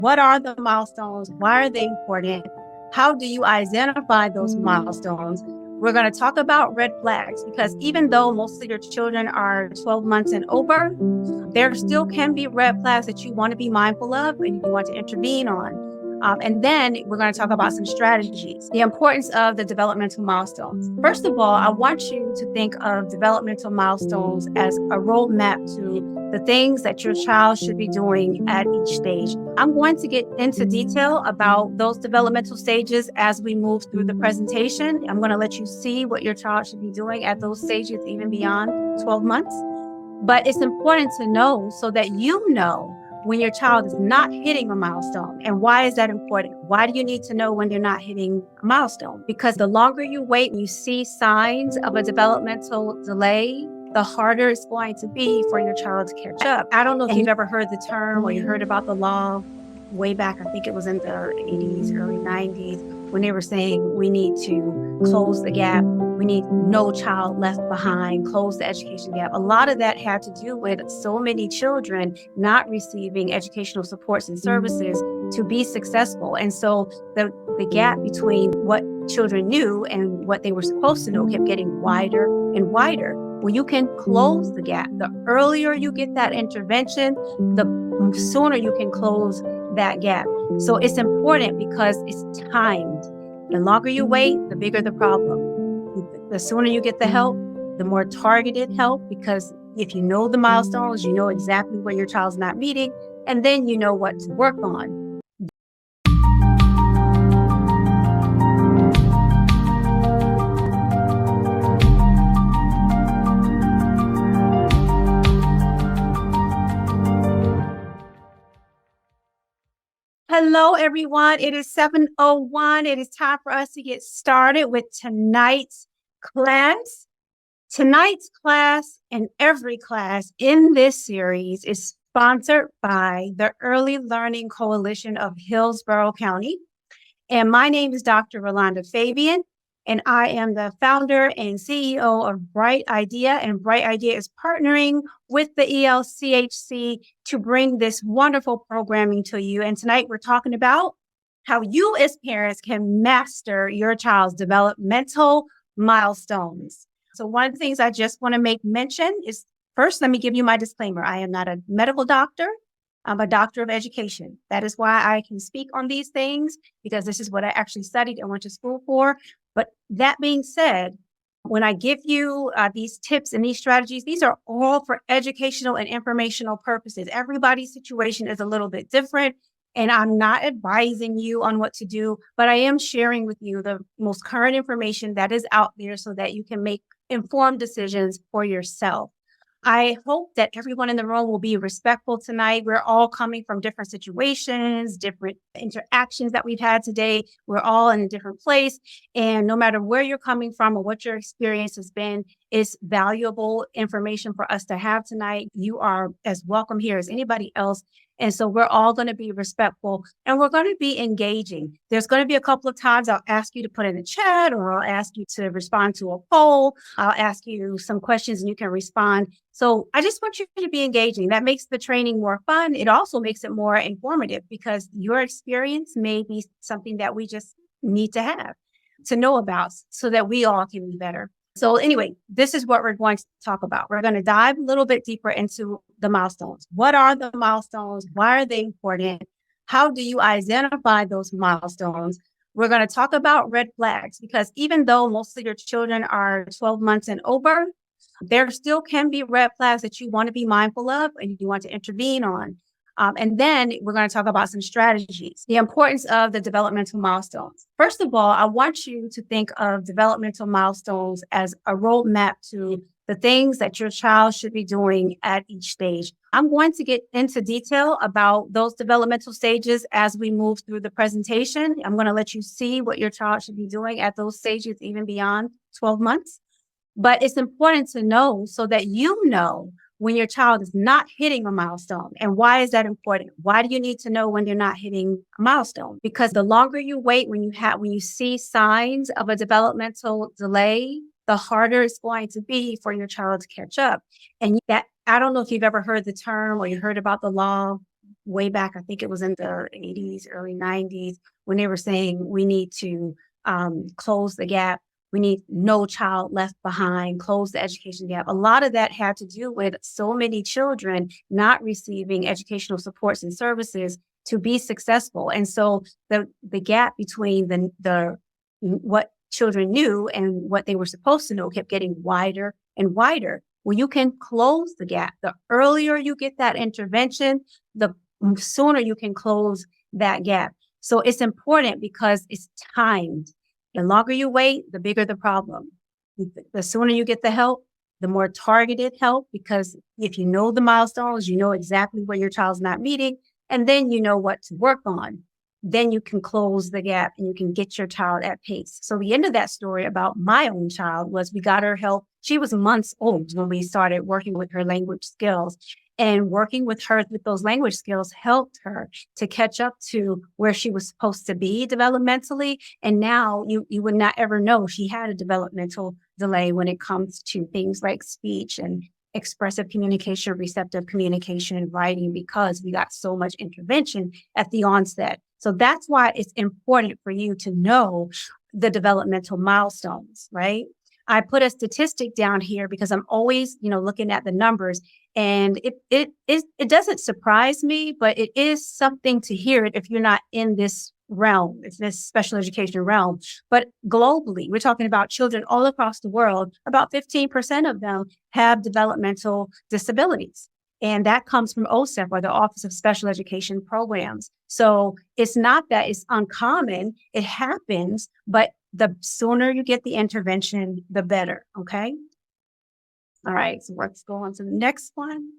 What are the milestones? Why are they important? How do you identify those milestones? We're going to talk about red flags because even though most of your children are 12 months and over, there still can be red flags that you want to be mindful of and you want to intervene on. And then we're going to talk about some strategies, the importance of the developmental milestones. First of all, I want you to think of developmental milestones as a roadmap to the things that your child should be doing at each stage. I'm going to get into detail about those developmental stages as we move through the presentation. I'm going to let you see what your child should be doing at those stages, even beyond 12 months. But it's important to know so that you know when your child is not hitting a milestone. And why is that important? Why do you need to know when you're not hitting a milestone? Because the longer you wait and you see signs of a developmental delay, the harder it's going to be for your child to catch up. I don't know if you've ever heard the term or you heard about the law way back, I think it was in the 80s, early 90s, when they were saying we need to close the gap. We need no child left behind, close the education gap. A lot of that had to do with so many children not receiving educational supports and services to be successful. And so the gap between what children knew and what they were supposed to know kept getting wider and wider. Well, you can close the gap. The earlier you get that intervention, the sooner you can close that gap. So it's important because it's timed. The longer you wait, the bigger the problem. The sooner you get the help, the more targeted help, because if you know the milestones, you know exactly where your child's not meeting, and then you know what to work on. Hello, everyone. It is 7:01. It is time for us to get started with tonight's class. Tonight's class and every class in this series is sponsored by the Early Learning Coalition of Hillsborough County. And my name is Dr. Rolanda Fabien, and I am the founder and CEO of Bright IDEA. And Bright IDEA is partnering with the ELCHC to bring this wonderful programming to you. And tonight we're talking about how you as parents can master your child's developmental milestones. So one of the things I just want to make mention is, first, let me give you my disclaimer. I am not a medical doctor. I'm a doctor of education. That is why I can speak on these things, because this is what I actually studied and went to school for. But that being said, when I give you these tips and these strategies, these are all for educational and informational purposes. Everybody's situation is a little bit different, and I'm not advising you on what to do, but I am sharing with you the most current information that is out there so that you can make informed decisions for yourself. I hope that everyone in the room will be respectful tonight. We're all coming from different situations, different interactions that we've had today. We're all in a different place. And no matter where you're coming from or what your experience has been, it's valuable information for us to have tonight. You are as welcome here as anybody else. And so we're all going to be respectful and we're going to be engaging. There's going to be a couple of times I'll ask you to put in the chat, or I'll ask you to respond to a poll. I'll ask you some questions and you can respond. So I just want you to be engaging. That makes the training more fun. It also makes it more informative because your experience may be something that we just need to have, to know about, so that we all can be better. So anyway, this is what we're going to talk about. We're going to dive a little bit deeper into the milestones. What are the milestones? Why are they important? How do you identify those milestones? We're going to talk about red flags because even though most of your children are 12 months and over, there still can be red flags that you want to be mindful of and you want to intervene on. And then we're going to talk about some strategies, the importance of the developmental milestones. First of all, I want you to think of developmental milestones as a roadmap to the things that your child should be doing at each stage. I'm going to get into detail about those developmental stages as we move through the presentation. I'm going to let you see what your child should be doing at those stages, even beyond 12 months. But it's important to know so that you know when your child is not hitting a milestone. And why is that important? Why do you need to know when you're not hitting a milestone? Because the longer you wait, when you see signs of a developmental delay, the harder it's going to be for your child to catch up. And that, I don't know if you've ever heard the term or you heard about the law way back, I think it was in the 80s, early 90s, when they were saying we need to close the gap. We need no child left behind, close the education gap. A lot of that had to do with so many children not receiving educational supports and services to be successful. And so the gap between the what children knew and what they were supposed to know kept getting wider and wider. Well, you can close the gap. The earlier you get that intervention, the sooner you can close that gap. So it's important because it's timed. The longer you wait, the bigger the problem. The sooner you get the help, the more targeted help, because if you know the milestones, you know exactly where your child's not meeting, and then you know what to work on. Then you can close the gap and you can get your child at pace. So the end of that story about my own child was we got her help. She was months old when we started working with her language skills. And working with her with those language skills helped her to catch up to where she was supposed to be developmentally. And now you would not ever know she had a developmental delay when it comes to things like speech and expressive communication, receptive communication, and writing, because we got so much intervention at the onset. So that's why it's important for you to know the developmental milestones, right? I put a statistic down here because I'm always, looking at the numbers, and it doesn't surprise me, but it is something to hear it if you're not in this realm, it's this special education realm. But globally, we're talking about children all across the world. About 15% of them have developmental disabilities. And that comes from OSEP, or the Office of Special Education Programs. So it's not that it's uncommon, it happens, but the sooner you get the intervention, the better, okay? All right, so let's go on to the next one.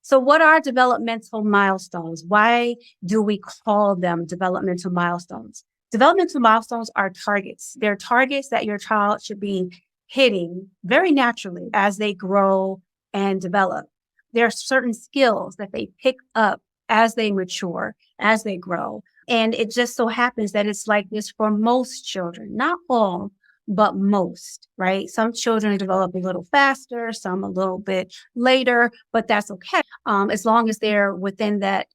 So what are developmental milestones? Why do we call them developmental milestones? Developmental milestones are targets. They're targets that your child should be hitting very naturally as they grow and develop. There are certain skills that they pick up as they mature, as they grow. And it just so happens that it's like this for most children, not all, but most, right? Some children develop a little faster, some a little bit later, but that's okay. As long as they're within that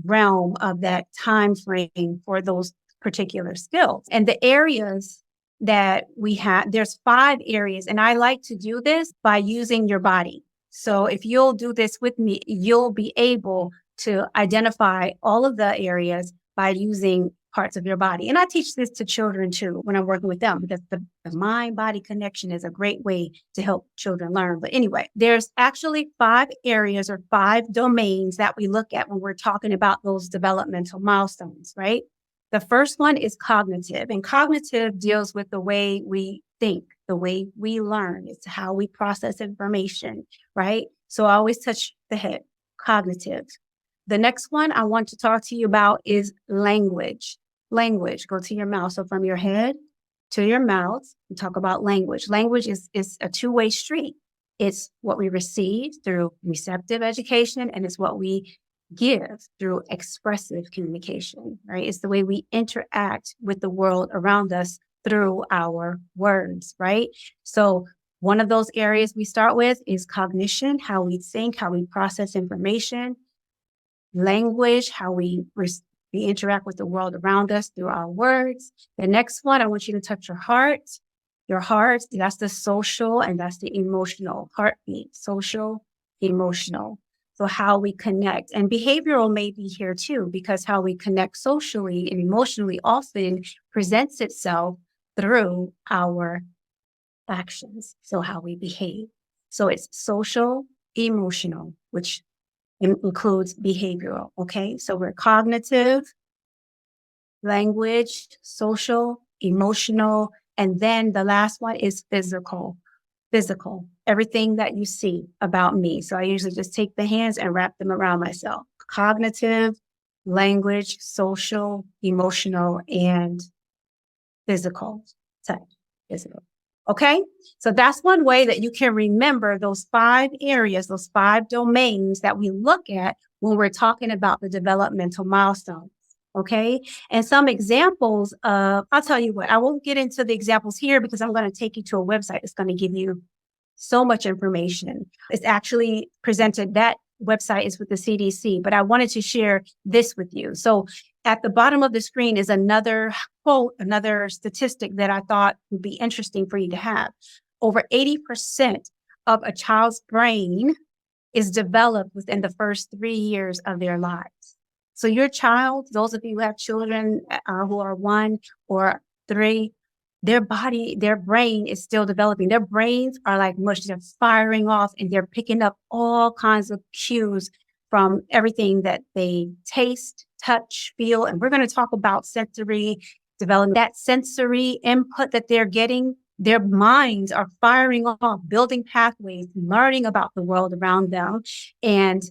realm of that time frame for those particular skills. And the areas that we have, there's 5 areas, and I like to do this by using your body. So if you'll do this with me, you'll be able to identify all of the areas by using parts of your body. And I teach this to children too when I'm working with them, because the mind-body connection is a great way to help children learn. But anyway, there's actually 5 areas or 5 domains that we look at when we're talking about those developmental milestones, right? The first one is cognitive, and cognitive deals with the way we think, the way we learn. It's how we process information, right? So I always touch the head, cognitive. The next one I want to talk to you about is language. Language, go to your mouth. So from your head to your mouth, we talk about language. Language is a two-way street. It's what we receive through receptive education, and it's what we give through expressive communication, right? It's the way we interact with the world around us through our words, right? So one of those areas we start with is cognition, how we think, how we process information. Language, how we interact with the world around us through our words. The next one, I want you to touch your heart. Your heart, that's the social and that's the emotional heartbeat, social, emotional. So how we connect, and behavioral may be here too, because how we connect socially and emotionally often presents itself through our actions. So how we behave. So it's social, emotional, which includes behavioral, okay? So we're cognitive, language, social, emotional, and then the last one is physical. Physical, everything that you see about me. So I usually just take the hands and wrap them around myself. Cognitive, language, social, emotional, and physical type. Physical. Okay, so that's one way that you can remember those 5 areas, those 5 domains that we look at when we're talking about the developmental milestones. Okay, and some examples of, I'll tell you what, I won't get into the examples here because I'm going to take you to a website that's going to give you so much information. It's actually presented, that website is with the CDC, but I wanted to share this with you. So at the bottom of the screen is another quote, another statistic that I thought would be interesting for you to have. Over 80% of a child's brain is developed within the first 3 years of their lives. So your child, those of you who have children who are 1 or 3, their brain is still developing. Their brains are like mush. They're firing off and they're picking up all kinds of cues from everything that they taste, touch, feel. And we're going to talk about sensory development. That sensory input that they're getting, their minds are firing off, building pathways, learning about the world around them. And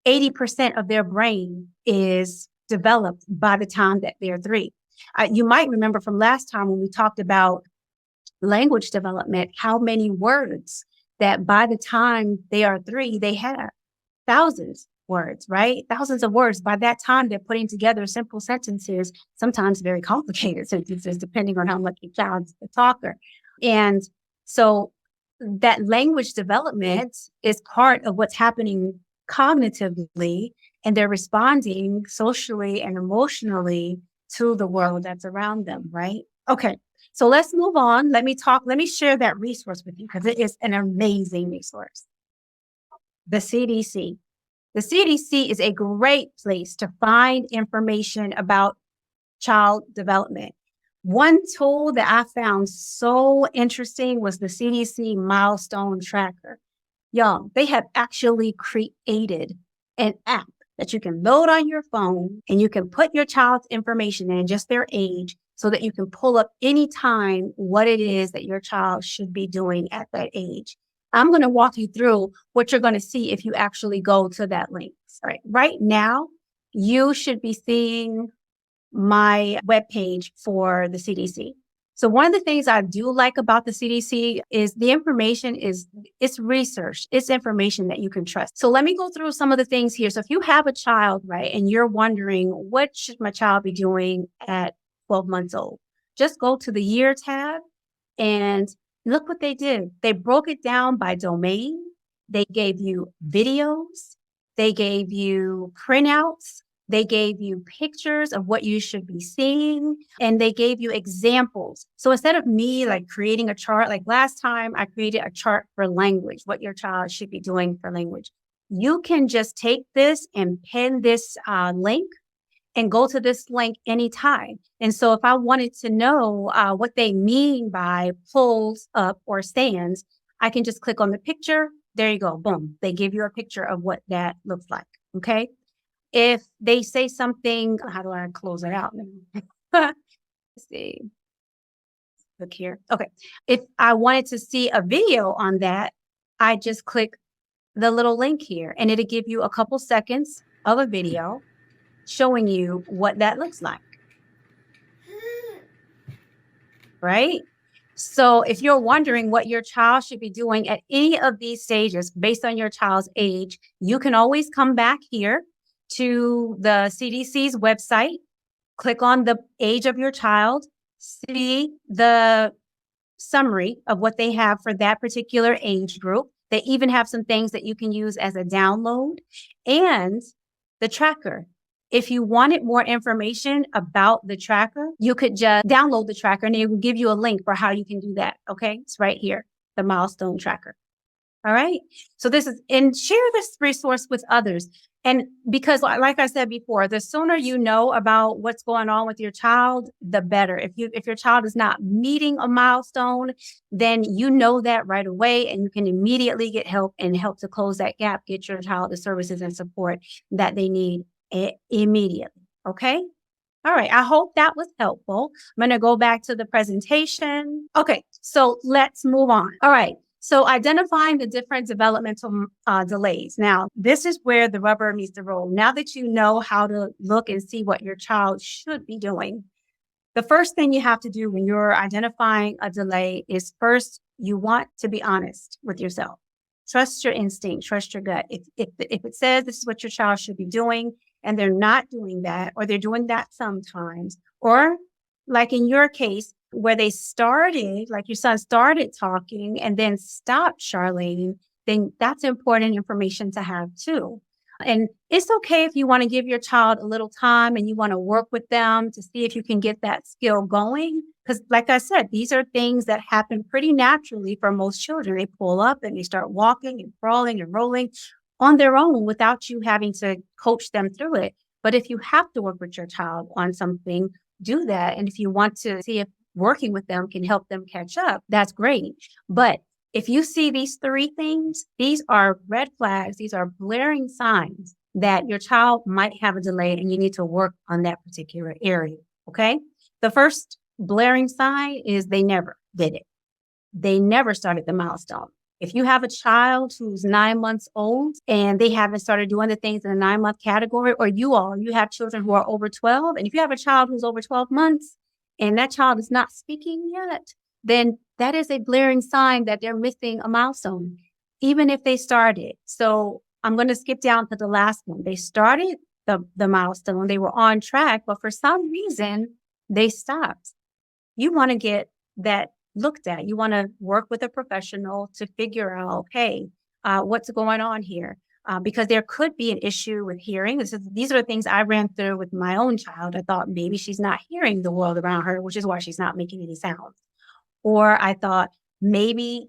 80% of their brain is developed by the time that they're 3. You might remember from last time when we talked about language development, how many words that by the time they are 3, they have thousands words, right? Thousands of words. By that time, they're putting together simple sentences, sometimes very complicated sentences, depending on how much your child's a talker. And so that language development is part of what's happening cognitively, and they're responding socially and emotionally to the world that's around them, right? Okay, so let's move on. Let me share that resource with you because it is an amazing resource. The CDC. The CDC is a great place to find information about child development. One tool that I found so interesting was the CDC Milestone Tracker. Y'all, they have actually created an app that you can load on your phone and you can put your child's information in, just their age, so that you can pull up anytime what it is that your child should be doing at that age. I'm going to walk you through what you're going to see if you actually go to that link. All right now, you should be seeing my webpage for the CDC. So one of the things I do like about the CDC is the information it's research, it's information that you can trust. So let me go through some of the things here. So if you have a child, right, and you're wondering, what should my child be doing at 12 months old? Just go to the year tab and look what they did. They broke it down by domain. They gave you videos. They gave you printouts. They gave you pictures of what you should be seeing, and they gave you examples. So instead of me like creating a chart, like last time I created a chart for language, what your child should be doing for language. You can just take this and pin this link and go to this link anytime. And so if I wanted to know what they mean by pulls up or stands, I can just click on the picture. There you go. Boom. They give you a picture of what that looks like. Okay. If they say something, how do I close it out? Let's see. Look here. Okay. If I wanted to see a video on that, I just click the little link here and it'll give you a couple seconds of a video showing you what that looks like. Right? So if you're wondering what your child should be doing at any of these stages based on your child's age, you can always come back here to the CDC's website, click on the age of your child, see the summary of what they have for that particular age group. They even have some things that you can use as a download, and the tracker. If you wanted more information about the tracker, you could just download the tracker and it will give you a link for how you can do that. Okay, it's right here, the Milestone Tracker. All right. So and share this resource with others. And because like I said before, the sooner you know about what's going on with your child, the better. If your child is not meeting a milestone, then you know that right away and you can immediately get help and help to close that gap, get your child the services and support that they need immediately. Okay. All right. I hope that was helpful. I'm going to go back to the presentation. Okay. So let's move on. All right. So identifying the different developmental delays. Now, this is where the rubber meets the road. Now that you know how to look and see what your child should be doing, the first thing you have to do when you're identifying a delay is first, you want to be honest with yourself. Trust your instinct, trust your gut. If it says this is what your child should be doing and they're not doing that, or they're doing that sometimes, or like in your case, where they started, like your son started talking and then stopped, Charlene, then that's important information to have too. And it's okay if you want to give your child a little time and you want to work with them to see if you can get that skill going. Because like I said, these are things that happen pretty naturally for most children. They pull up and they start walking and crawling and rolling on their own without you having to coach them through it. But if you have to work with your child on something, do that. And if you want to see if working with them can help them catch up, that's great. But if you see these three things, these are red flags. These are blaring signs that your child might have a delay and you need to work on that particular area. Okay. The first blaring sign is they never did it. They never started the milestone. If you have a child who's 9 months old and they haven't started doing the things in the 9-month category, or you have children who are over 12. And if you have a child who's over 12 months and that child is not speaking yet, then that is a blaring sign that they're missing a milestone, even if they started. So I'm going to skip down to the last one. They started the milestone. They were on track, but for some reason they stopped. You want to get that looked at. You want to work with a professional to figure out, hey, what's going on here? Because there could be an issue with hearing. These are the things I ran through with my own child. I thought maybe she's not hearing the world around her, which is why she's not making any sounds. Or I thought maybe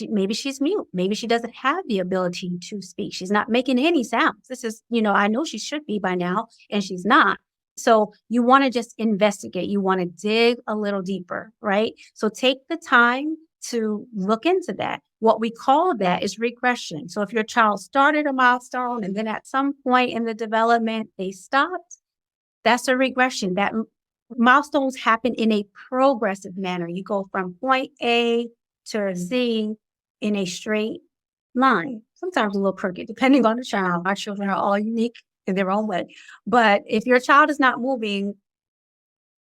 maybe she's mute. Maybe she doesn't have the ability to speak. She's not making any sounds. This is, I know she should be by now, and she's not. So you want to just investigate. You want to dig a little deeper, right? So take the time to look into that. What we call that is regression. So if your child started a milestone and then at some point in the development, they stopped, that's a regression. That milestones happen in a progressive manner. You go from point A to Z in a straight line, sometimes a little crooked, depending on the child. Our children are all unique in their own way. But if your child is not moving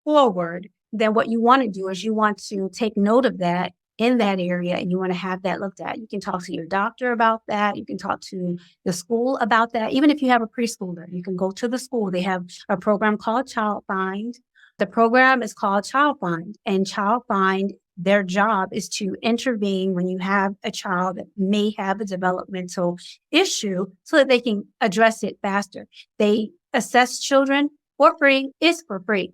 forward, then what you want to do is you want to take note of that in that area, and you want to have that looked at. You can talk to your doctor about that. You can talk to the school about that. Even if you have a preschooler, you can go to the school. They have a program called Child Find. The program is called Child Find, and Child Find, their job is to intervene when you have a child that may have a developmental issue so that they can address it faster. They assess children for free. It's for free.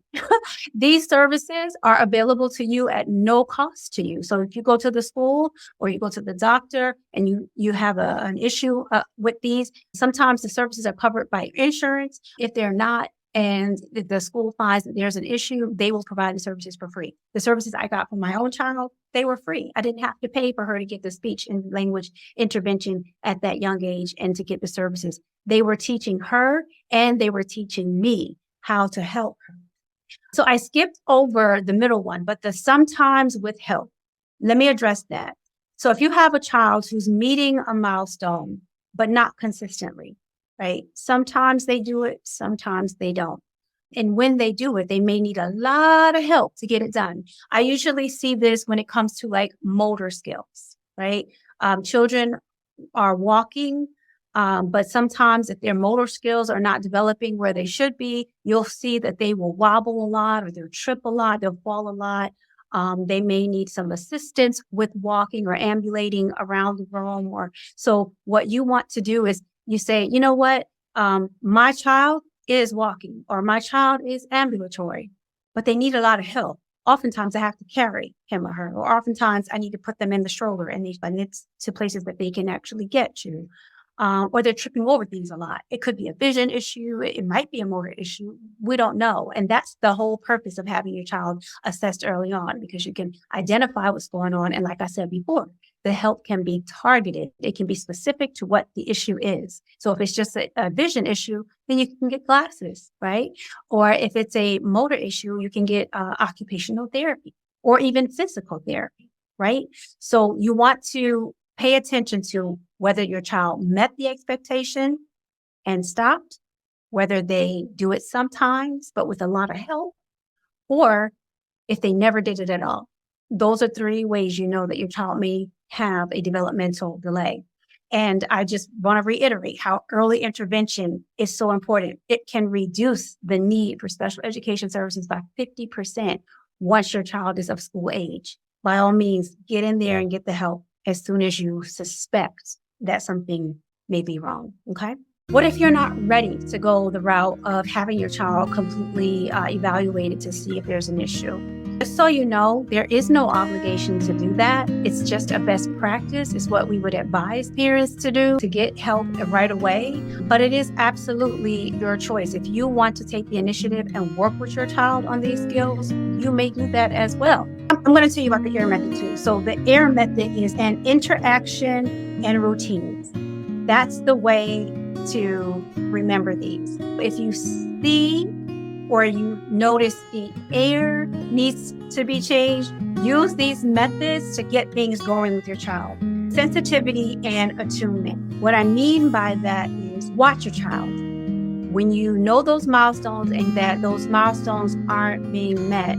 These services are available to you at no cost to you. So if you go to the school or you go to the doctor and you have an issue with these, sometimes the services are covered by insurance. If they're not, and if the school finds that there's an issue, they will provide the services for free. The services I got from my own child, they were free. I didn't have to pay for her to get the speech and language intervention at that young age and to get the services. They were teaching her and they were teaching me how to help her. So I skipped over the middle one, but the sometimes with help. Let me address that. So if you have a child who's meeting a milestone, but not consistently, right? Sometimes they do it, sometimes they don't. And when they do it, they may need a lot of help to get it done. I usually see this when it comes to like motor skills, right? Children are walking, but sometimes if their motor skills are not developing where they should be, you'll see that they will wobble a lot, or they'll trip a lot, they'll fall a lot. They may need some assistance with walking or ambulating around the room. So what you want to do is you say, you know what, my child is walking or my child is ambulatory, but they need a lot of help. Oftentimes I have to carry him or her, or oftentimes I need to put them in the stroller and it's to places that they can actually get to. Or they're tripping over things a lot. It could be a vision issue. It might be a motor issue. We don't know. And that's the whole purpose of having your child assessed early on, because you can identify what's going on. And like I said before, the help can be targeted. It can be specific to what the issue is. So if it's just a vision issue, then you can get glasses, right? Or if it's a motor issue, you can get occupational therapy or even physical therapy, right? So you want to pay attention to whether your child met the expectation and stopped, whether they do it sometimes, but with a lot of help, or if they never did it at all. Those are 3 ways you know that your child may have a developmental delay. And I just want to reiterate how early intervention is so important. It can reduce the need for special education services by 50% once your child is of school age. By all means, get in there and get the help as soon as you suspect that something may be wrong, okay? What if you're not ready to go the route of having your child completely evaluated to see if there's an issue? Just so you know, there is no obligation to do that. It's just a best practice. It's what we would advise parents to do to get help right away. But it is absolutely your choice. If you want to take the initiative and work with your child on these skills, you may do that as well. I'm going to tell you about the AIR method too. So the AIR method is an interaction and routines. That's the way to remember these. If you see or you notice the AIR needs to be changed, use these methods to get things going with your child. Sensitivity and attunement. What I mean by that is watch your child. When you know those milestones and that those milestones aren't being met,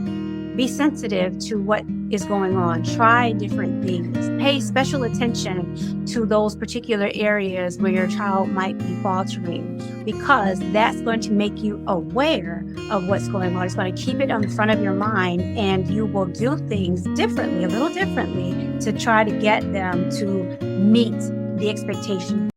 be sensitive to what is going on. Try different things. Pay special attention to those particular areas where your child might be faltering, because that's going to make you aware of what's going on. It's going to keep it in front of your mind, and you will do things differently, a little differently, to try to get them to meet the expectation.